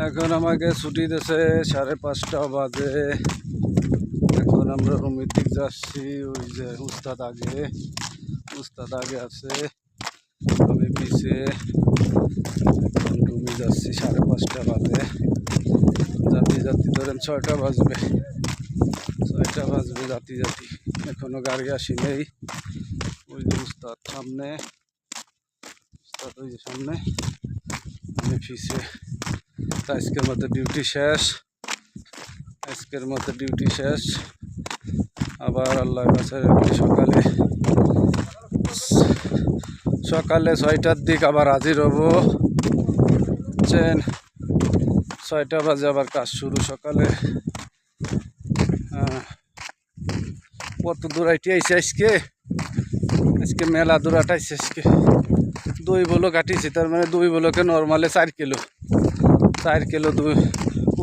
এখন আমাকে ছুটি দিয়েছে 5:30 বাজে। এখন আমরা রুমের দিক যাচ্ছি। ওই যে উস্তাদ আগে আছে, আমি পিছে। এখন রুমে যাচ্ছি, 5:30 বাজে। জাতি ধরেন 6টা বাজবে জাতি এখনো গাড়ি আসি নেই। ওই যে উস্তাদ সামনে, ওই যে সামনে, আমি পিছে। আজকের মতো ডিউটি শেষ। আবার আল্লাহর কাছে সকালে 6টার দিক আবার হাজির হব। 6টা বাজে আবার কাজ শুরু সকালে। কত দূর আইটি আইসি আজকে মেলা দূর আটাইছে। আজকে 2 বলো কাটিছি, তার মানে 2 বলোকে নর্মালে 4 কিলো 2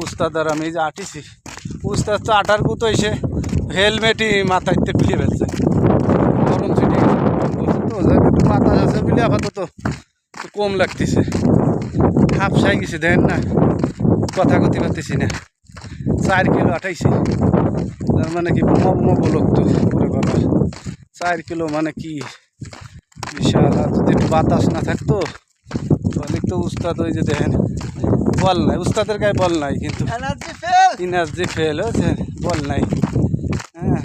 উস্তাদ আর আমি যে আটিছি। উস্তাদ তো আটার কুতো এসে হেলমেটই মাথাইতে খুলে ফেলছে, গরম ছুটে গেছে তো। একটু বাতাস আছে বলে আপাতত কম লাগতেছে। হাফসাই গেছে, দেন না কথা কথি পারতেছি না। 4 কিলো আটাইছি, তার মানে কি বোমা বলক তো। ওরে বাবা, 4 কিলো মানে কি বিশাল। আর যদি একটু বাতাস না থাকতো তাহলে তো উস্তাদ ওই যে দেখেন বল নাই, উস্তাদের গায়ে বল নাই, কিন্তু এনার্জি ফেল হয়েছে, বল নাই। হ্যাঁ,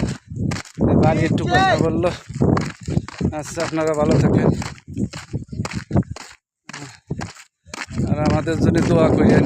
বাড়ি একটু কথা বললো। আচ্ছা, আপনারা ভালো থাকেন আর আমাদের জন্য দোয়া করেন।